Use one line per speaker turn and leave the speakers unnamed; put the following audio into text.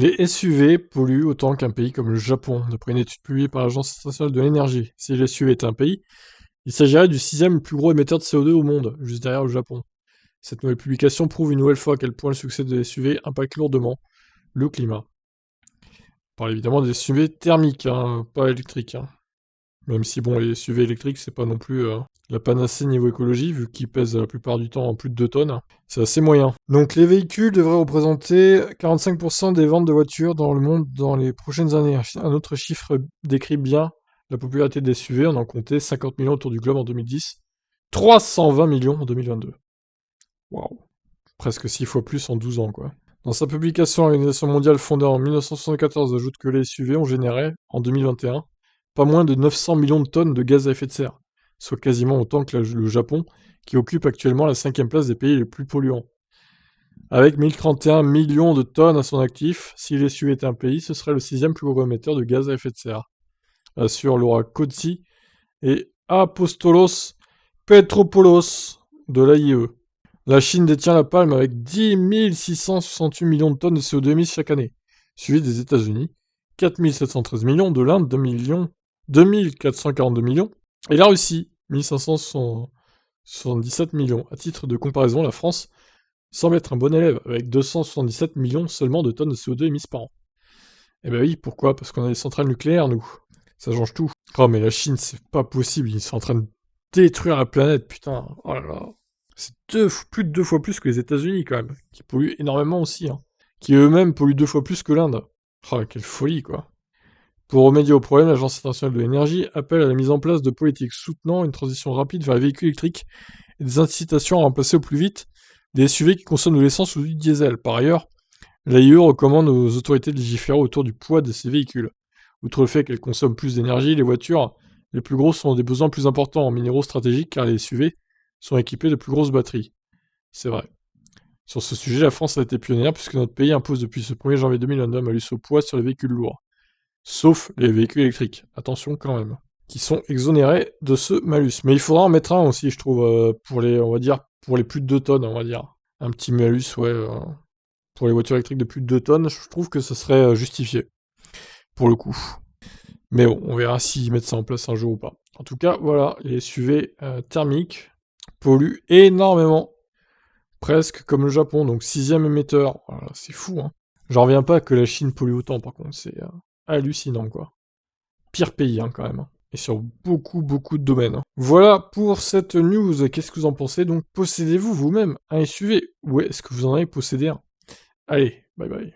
Les SUV polluent autant qu'un pays comme le Japon, d'après une étude publiée par l'Agence internationale de l'énergie. Si les SUV étaient un pays, il s'agirait du sixième plus gros émetteur de CO2 au monde, juste derrière le Japon. Cette nouvelle publication prouve une nouvelle fois à quel point le succès des SUV impacte lourdement le climat. On parle évidemment des SUV thermiques, hein, pas électriques. Hein. Même si, bon, les SUV électriques, c'est pas non plus la panacée niveau écologie, vu qu'ils pèsent la plupart du temps en plus de 2 tonnes. C'est assez moyen. Donc les véhicules devraient représenter 45% des ventes de voitures dans le monde dans les prochaines années. Un autre chiffre décrit bien la popularité des SUV. On en comptait 50 millions autour du globe en 2010, 320 millions en 2022. Waouh, presque 6 fois plus en 12 ans, quoi. Dans sa publication, l'Organisation mondiale fondée en 1974 ajoute que les SUV ont généré, en 2021, pas moins de 900 millions de tonnes de gaz à effet de serre, soit quasiment autant que le Japon, qui occupe actuellement la 5e place des pays les plus polluants. Avec 1031 millions de tonnes à son actif, si les SUV était un pays, ce serait le 6e plus gros émetteur de gaz à effet de serre, assure Laura Cozzi et Apostolos Petropoulos de l'AIE. La Chine détient la palme avec 10 668 millions de tonnes de CO2 émises chaque année, suivi des États-Unis, 4 713 millions, de l'Inde, 2 442 millions, et la Russie, 1 577 millions. À titre de comparaison, la France semble être un bon élève, avec 277 millions seulement de tonnes de CO2 émises par an. Eh ben oui, pourquoi? Parce qu'on a des centrales nucléaires, nous. Ça change tout. Oh, mais la Chine, c'est pas possible, ils sont en train de détruire la planète, putain. Oh là là. C'est plus de 2 fois plus que les États-Unis, quand même, qui polluent énormément aussi, hein. Qui eux-mêmes polluent 2 fois plus que l'Inde. Oh, quelle folie, quoi. Pour remédier au problème, l'Agence internationale de l'énergie appelle à la mise en place de politiques soutenant une transition rapide vers les véhicules électriques et des incitations à remplacer au plus vite des SUV qui consomment de l'essence ou du diesel. Par ailleurs, l'AIE recommande aux autorités de légiférer autour du poids de ces véhicules. Outre le fait qu'elles consomment plus d'énergie, les voitures les plus grosses ont des besoins plus importants en minéraux stratégiques car les SUV sont équipés de plus grosses batteries. C'est vrai. Sur ce sujet, la France a été pionnière puisque notre pays impose depuis ce 1er janvier 2022 un malus au poids sur les véhicules lourds. Sauf les véhicules électriques. Attention quand même. Qui sont exonérés de ce malus. Mais il faudra en mettre un aussi, je trouve, pour les, on va dire, pour les plus de 2 tonnes, on va dire. Un petit malus, ouais, pour les voitures électriques de plus de 2 tonnes, je trouve que ça serait justifié. Pour le coup. Mais bon, on verra s'ils mettent ça en place un jour ou pas. En tout cas, voilà, les SUV thermiques polluent énormément. Presque comme le Japon, donc 6e émetteur. Voilà, c'est fou, hein. J'en reviens pas que la Chine pollue autant, par contre, c'est hallucinant, quoi. Pire pays, hein, quand même. Hein. Et sur beaucoup, beaucoup de domaines. Hein. Voilà pour cette news. Qu'est-ce que vous en pensez? Donc, possédez-vous vous-même un SUV? Ou est-ce que vous en avez possédé un? Allez, bye bye.